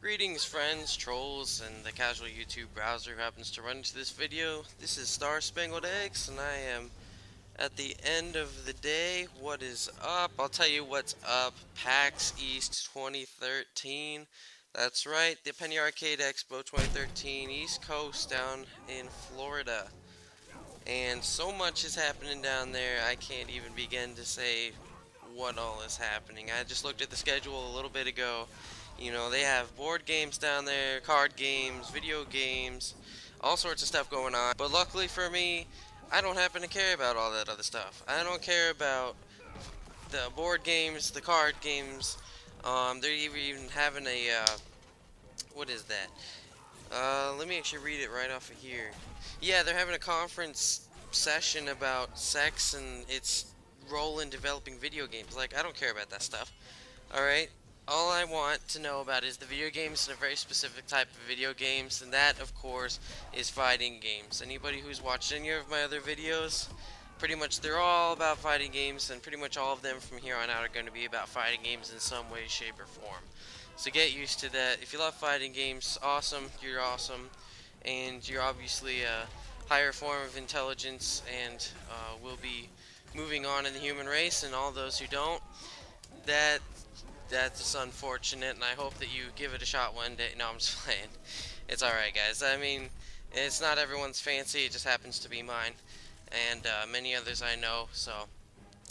Greetings friends, trolls, and the casual YouTube browser who happens to run into this video. This is Star Spangled Eggs, and I am at the end of the day. What is up? I'll tell you what's up. PAX East 2013. That's right, the Penny Arcade Expo 2013, East Coast down in Florida. And so much is happening down there, I can't even begin to say what all is happening. I just looked at the schedule a little bit ago. You know, they have board games down there, card games, video games, all sorts of stuff going on. But luckily for me, I don't happen to care about all that other stuff. I don't care about the board games, the card games. They're even having a, what is that? Let me actually read it right off of here. Yeah, they're having a conference session about sex and its role in developing video games. Like, I don't care about that stuff. Alright? All I want to know about is the video games and a very specific type of video games, and that, of course, is fighting games. Anybody who's watched any of my other videos, pretty much they're all about fighting games, and pretty much all of them from here on out are going to be about fighting games in some way, shape, or form. So get used to that. If you love fighting games, awesome, you're awesome, and you're obviously a higher form of intelligence, and will be moving on in the human race, and all those who don't, that's unfortunate, and I hope that you give it a shot one day. No, I'm just playing. It's alright, guys. I mean, it's not everyone's fancy, it just happens to be mine, and many others I know. So,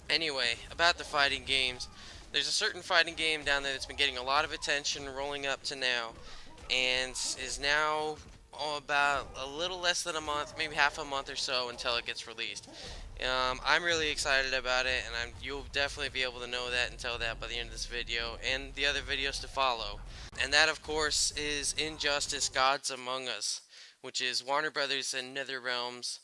anyway, about the fighting games, there's a certain fighting game down there that's been getting a lot of attention rolling up to now, and is now about a little less than a month, maybe half a month or so until it gets released. I'm really excited about it, and you'll definitely be able to know that and tell that by the end of this video and the other videos to follow. And that, of course, is Injustice: Gods Among Us, which is Warner Brothers and NetherRealm's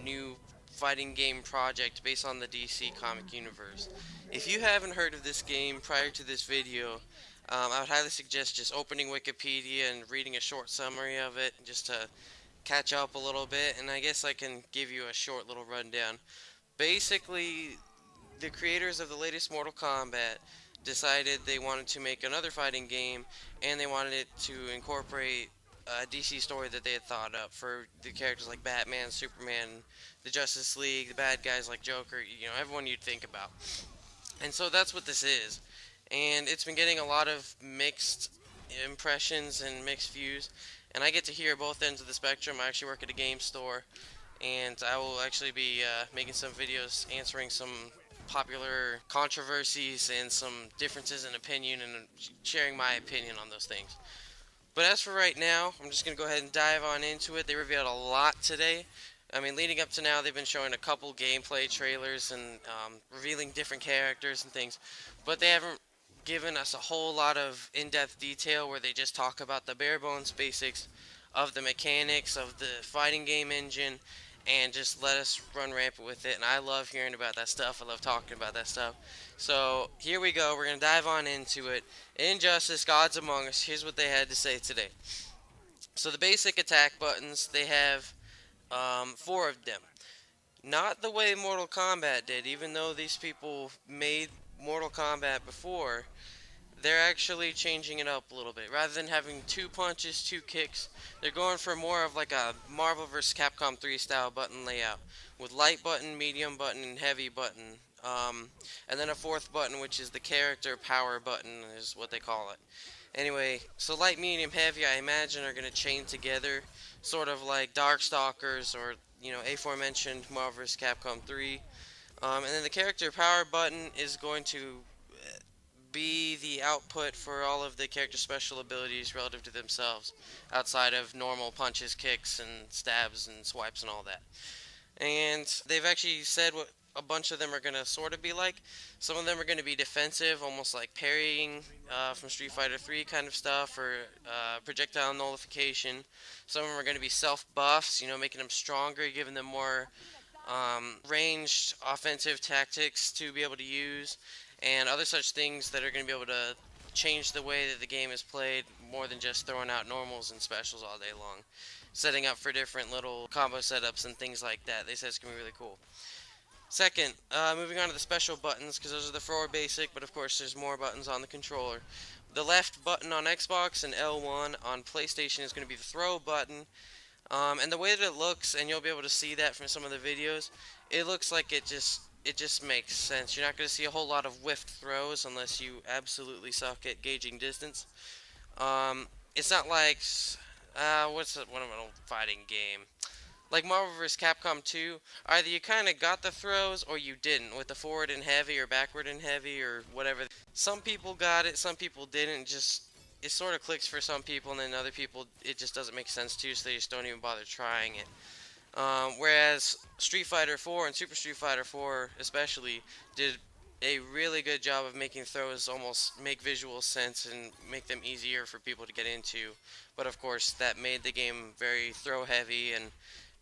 new fighting game project based on the DC comic universe. If you haven't heard of this game prior to this video, I would highly suggest just opening Wikipedia and reading a short summary of it just to catch up a little bit, and I guess I can give you a short little rundown. Basically, the creators of the latest Mortal Kombat decided they wanted to make another fighting game, and they wanted it to incorporate a DC story that they had thought up for the characters like Batman, Superman, the Justice League, the bad guys like Joker, you know, everyone you'd think about. And so that's what this is. And it's been getting a lot of mixed impressions and mixed views, and I get to hear both ends of the spectrum. I actually work at a game store, and I will actually be making some videos answering some popular controversies and some differences in opinion and sharing my opinion on those things. But as for right now, I'm just going to go ahead and dive on into it. They revealed a lot today. I mean, leading up to now, they've been showing a couple gameplay trailers and revealing different characters and things, but they haven't given us a whole lot of in-depth detail where they just talk about the bare bones basics of the mechanics of the fighting game engine and just let us run rampant with it. And I love hearing about that stuff. I love talking about that stuff. So here we go. We're going to dive on into it. Injustice: Gods Among Us. Here's what they had to say today. So the basic attack buttons, they have 4 of them. Not the way Mortal Kombat did, even though these people made Mortal Kombat before. They're actually changing it up a little bit. Rather than having 2 punches, 2 kicks, they're going for more of like a Marvel vs. Capcom 3 style button layout, with light button, medium button, and heavy button, and then a 4th button, which is the character power button, is what they call it. Anyway, so light, medium, heavy, I imagine are going to chain together, sort of like Darkstalkers or, you know, aforementioned Marvel vs. Capcom 3. And then the character power button is going to be the output for all of the character special abilities relative to themselves, outside of normal punches, kicks, and stabs and swipes and all that. And they've actually said what a bunch of them are going to sort of be like. Some of them are going to be defensive, almost like parrying from Street Fighter 3 kind of stuff, or projectile nullification. Some of them are going to be self-buffs, you know, making them stronger, giving them more ranged offensive tactics to be able to use, and other such things that are going to be able to change the way that the game is played more than just throwing out normals and specials all day long. Setting up for different little combo setups and things like that. They said it's going to be really cool. Second, moving on to the special buttons, because those are the 4 basic, but of course there's more buttons on the controller. The left button on Xbox and L1 on PlayStation is going to be the throw button. And the way that it looks, and you'll be able to see that from some of the videos, it looks like it just makes sense. You're not going to see a whole lot of whiffed throws unless you absolutely suck at gauging distance. It's not like one of an old fighting game like Marvel vs. Capcom 2. Either you kind of got the throws or you didn't with the forward and heavy or backward and heavy or whatever. Some people got it, some people didn't. Just it sort of clicks for some people, and then other people it just doesn't make sense to, so they just don't even bother trying it. Whereas Street Fighter 4 and Super Street Fighter 4 especially did a really good job of making throws almost make visual sense and make them easier for people to get into. But of course, that made the game very throw heavy, and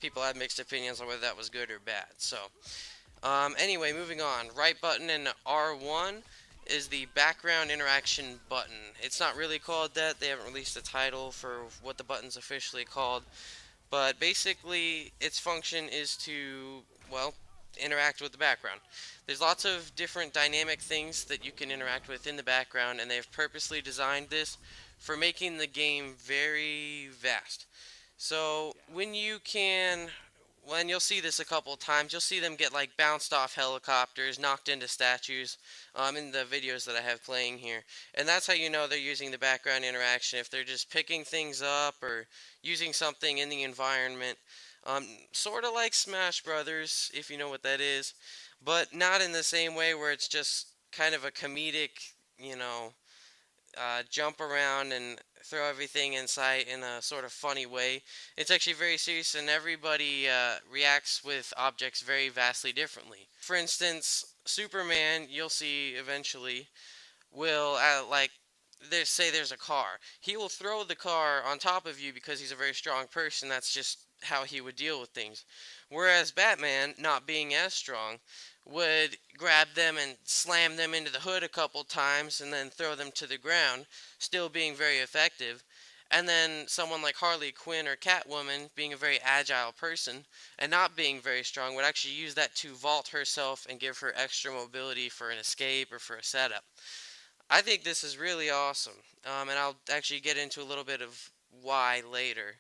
people had mixed opinions on whether that was good or bad. So, anyway, moving on. Right button in R1 is the background interaction button. It's not really called that. They haven't released a title for what the button's officially called. But basically, its function is to, well, interact with the background. There's lots of different dynamic things that you can interact with in the background, and they've purposely designed this for making the game very vast. So when you'll see this a couple times, you'll see them get like bounced off helicopters, knocked into statues, in the videos that I have playing here. And that's how you know they're using the background interaction. If they're just picking things up or using something in the environment, sort of like Smash Brothers, if you know what that is, but not in the same way where it's just kind of a comedic, you know, jump around and throw everything in sight in a sort of funny way. It's actually very serious, and everybody reacts with objects very vastly differently. For instance, Superman, you'll see eventually, will there's a car. He will throw the car on top of you because he's a very strong person. That's just how he would deal with things. Whereas Batman, not being as strong, would grab them and slam them into the hood a couple times and then throw them to the ground, still being very effective. And then someone like Harley Quinn or Catwoman, being a very agile person and not being very strong, would actually use that to vault herself and give her extra mobility for an escape or for a setup. I think this is really awesome, and I'll actually get into a little bit of why later.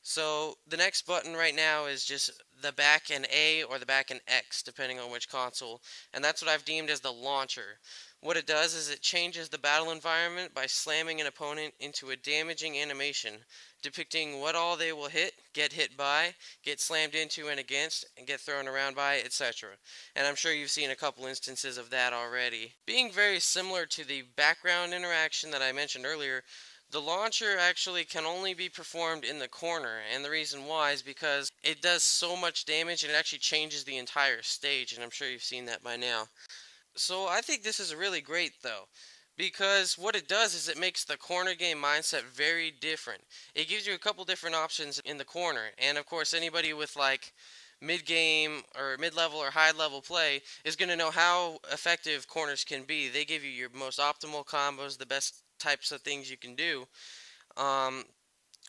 So the next button right now is just the back and A or the back and X, depending on which console, and that's what I've deemed as the launcher. What it does is it changes the battle environment by slamming an opponent into a damaging animation, depicting what all they will hit, get hit by, get slammed into and against, and get thrown around by, etc. And I'm sure you've seen a couple instances of that already. Being very similar to the background interaction that I mentioned earlier, the launcher actually can only be performed in the corner, and the reason why is because it does so much damage and it actually changes the entire stage, and I'm sure you've seen that by now. So I think this is really great though, because what it does is it makes the corner game mindset very different. It gives you a couple different options in the corner, and of course anybody with like mid-game or mid-level or high-level play is going to know how effective corners can be. They give you your most optimal combos, the best types of things you can do. Um,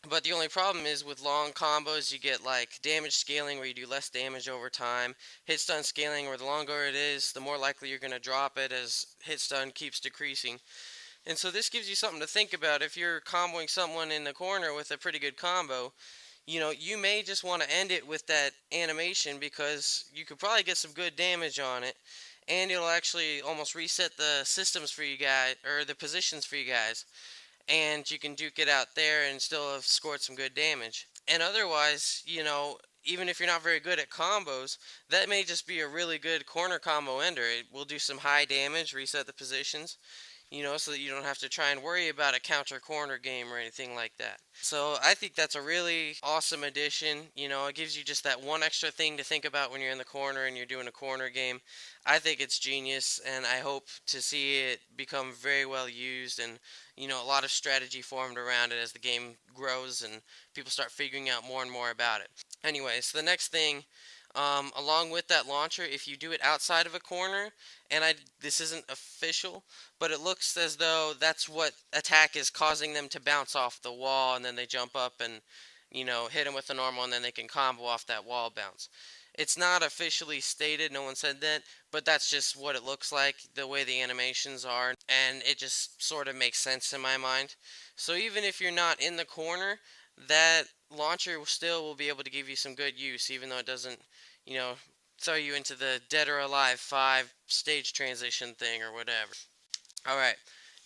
but the only problem is with long combos, you get like damage scaling where you do less damage over time, hit stun scaling where the longer it is, the more likely you're going to drop it as hit stun keeps decreasing. And so this gives you something to think about. If you're comboing someone in the corner with a pretty good combo, you know, you may just want to end it with that animation because you could probably get some good damage on it, and it'll actually almost reset the systems for you guys, or the positions for you guys, and you can duke it out there and still have scored some good damage. And otherwise, you know, even if you're not very good at combos, that may just be a really good corner combo ender. It will do some high damage, reset the positions, you know, so that you don't have to try and worry about a counter corner game or anything like that. So I think that's a really awesome addition. You know, it gives you just that one extra thing to think about when you're in the corner and you're doing a corner game. I think it's genius, and I hope to see it become very well used and, you know, a lot of strategy formed around it as the game grows and people start figuring out more and more about it. Anyways, the next thing, along with that launcher, if you do it outside of a corner, and this isn't official, but it looks as though that's what attack is causing them to bounce off the wall, and then they jump up and, you know, hit them with the normal, and then they can combo off that wall bounce. It's not officially stated, no one said that, but that's just what it looks like, the way the animations are, and it just sort of makes sense in my mind. So even if you're not in the corner, that launcher still will be able to give you some good use, even though it doesn't, you know, throw you into the Dead or Alive 5 stage transition thing or whatever. Alright,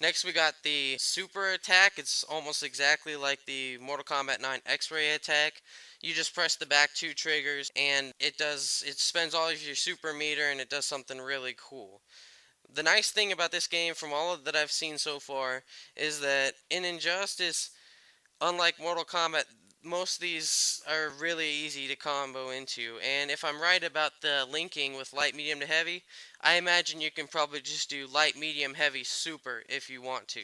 next we got the super attack. It's almost exactly like the Mortal Kombat 9 X-ray attack. You just press the back two triggers and it spends all of your super meter and it does something really cool. The nice thing about this game from all of that I've seen so far is that in Injustice, unlike Mortal Kombat, most of these are really easy to combo into. And if I'm right about the linking with light, medium to heavy, I imagine you can probably just do light, medium, heavy, super if you want to.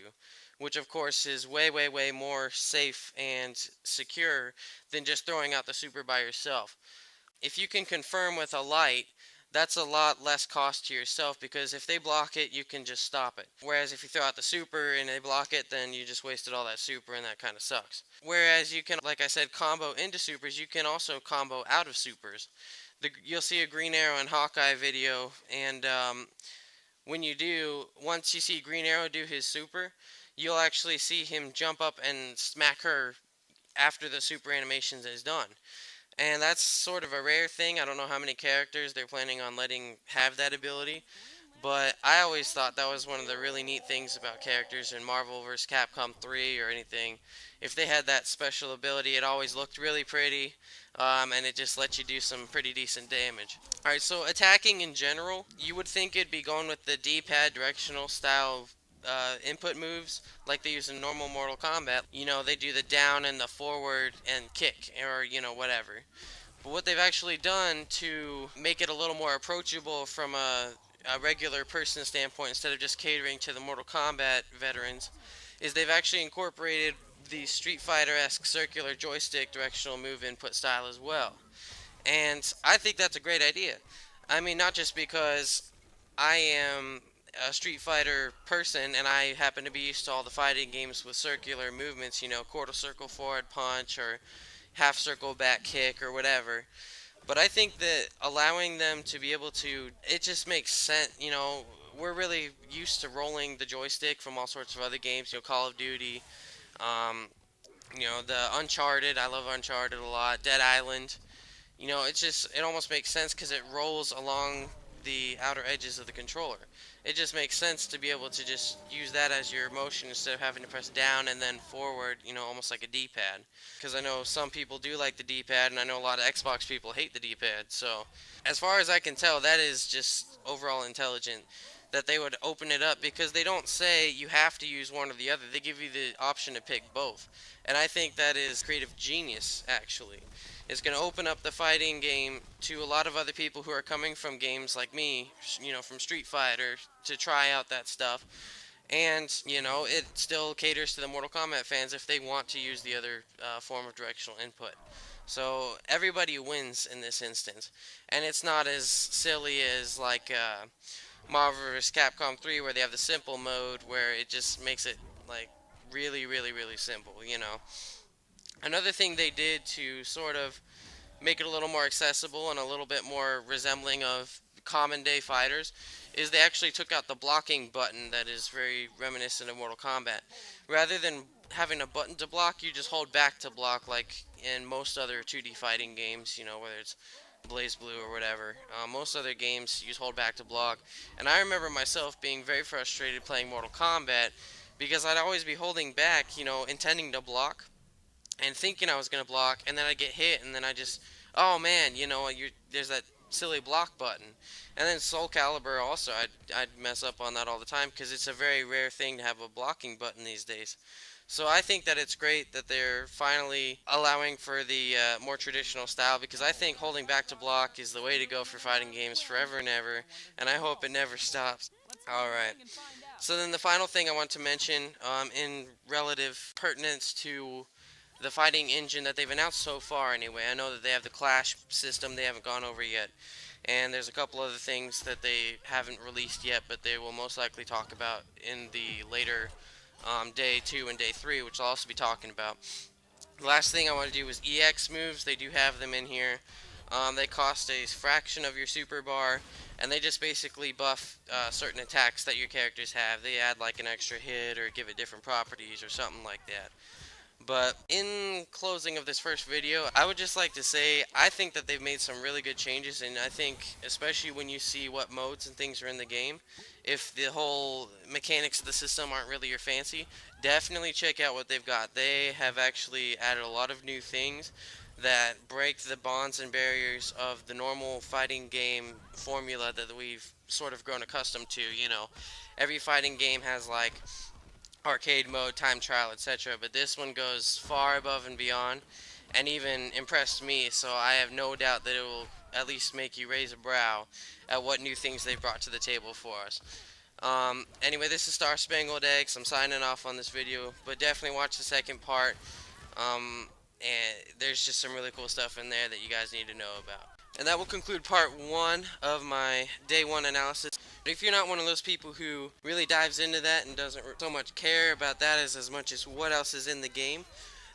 Which of course is way, way, way more safe and secure than just throwing out the super by yourself. If you can confirm with a light, that's a lot less cost to yourself because if they block it, you can just stop it. Whereas if you throw out the super and they block it, then you just wasted all that super and that kind of sucks. Whereas you can, like I said, combo into supers, you can also combo out of supers. You'll see a Green Arrow and Hawkeye video, and when you do, once you see Green Arrow do his super, you'll actually see him jump up and smack her after the super animation is done. And that's sort of a rare thing. I don't know how many characters they're planning on letting have that ability, but I always thought that was one of the really neat things about characters in Marvel vs. Capcom 3 or anything. If they had that special ability, it always looked really pretty, and it just lets you do some pretty decent damage. Alright, so attacking in general, you would think it'd be going with the D-pad directional style input moves like they use in normal Mortal Kombat. You know, they do the down and the forward and kick, or, whatever. But what they've actually done to make it a little more approachable from a regular person standpoint instead of just catering to the Mortal Kombat veterans is they've actually incorporated the Street Fighter-esque circular joystick directional move input style as well. And I think that's a great idea. I mean, not just because I am a Street Fighter person and I happen to be used to all the fighting games with circular movements, quarter circle forward punch or half circle back kick or whatever. But I think that allowing them to be able to, it just makes sense. We're really used to rolling the joystick from all sorts of other games, Call of Duty, um, the Uncharted. I love Uncharted a lot. Dead Island. It almost makes sense because it rolls along the outer edges of the controller. It just makes sense to be able to just use that as your motion instead of having to press down and then forward, almost like a D-pad. Because I know some people do like the D-pad, and I know a lot of Xbox people hate the D-pad. So, as far as I can tell, that is just overall intelligent that they would open it up because they don't say you have to use one or the other. They give you the option to pick both. And I think that is creative genius, actually. It's going to open up the fighting game to a lot of other people who are coming from games like me, from Street Fighter, to try out that stuff. And, it still caters to the Mortal Kombat fans if they want to use the other form of directional input. So everybody wins in this instance. And it's not as silly as like Marvel vs. Capcom 3 where they have the simple mode where it just makes it like really, really, really simple. Another thing they did to sort of make it a little more accessible and a little bit more resembling of common day fighters is they actually took out the blocking button that is very reminiscent of Mortal Kombat. Rather than having a button to block, you just hold back to block like in most other 2D fighting games, whether it's Blaze Blue or whatever. Most other games you just hold back to block. And I remember myself being very frustrated playing Mortal Kombat because I'd always be holding back, intending to block and thinking I was gonna block, and then I get hit, and then I just, oh man, there's that silly block button. And then Soul Calibur also, I'd mess up on that all the time because it's a very rare thing to have a blocking button these days. So I think that it's great that they're finally allowing for the more traditional style because I think holding back to block is the way to go for fighting games forever and ever, and I hope it never stops. Alright, so then the final thing I want to mention in relative pertinence to the fighting engine that they've announced so far anyway. I know that they have the Clash system they haven't gone over yet. And there's a couple other things that they haven't released yet, but they will most likely talk about in the later day 2 and day 3, which I'll also be talking about. The last thing I want to do is EX moves. They do have them in here. They cost a fraction of your super bar, and they just basically buff certain attacks that your characters have. They add like an extra hit or give it different properties or something like that. But in closing of this first video, I would just like to say I think that they've made some really good changes, and I think especially when you see what modes and things are in the game, if the whole mechanics of the system aren't really your fancy, definitely check out what they've got. They have actually added a lot of new things that break the bonds and barriers of the normal fighting game formula that we've sort of grown accustomed to. Every fighting game has like arcade mode, time trial, etc. But this one goes far above and beyond, and even impressed me. So I have no doubt that it will at least make you raise a brow at what new things they've brought to the table for us. Anyway, this is Star Spangled Eggs. I'm signing off on this video, but definitely watch the second part. And there's just some really cool stuff in there that you guys need to know about. And that will conclude part one of my day one analysis. If you're not one of those people who really dives into that and doesn't so much care about that as much as what else is in the game,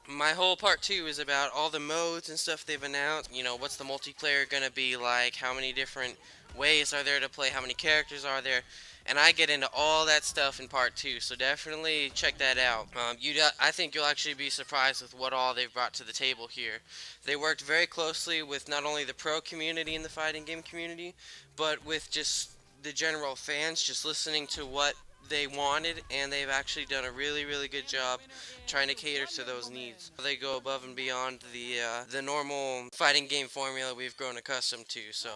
my whole part two is about all the modes and stuff they've announced. What's the multiplayer gonna be like? How many different ways are there to play? How many characters are there? And I get into all that stuff in part two, so definitely check that out. I think you'll actually be surprised with what all they've brought to the table here. They worked very closely with not only the pro community and the fighting game community, but with just the general fans, just listening to what they wanted, and they've actually done a really, really good job trying to cater to those needs. They go above and beyond the normal fighting game formula we've grown accustomed to. So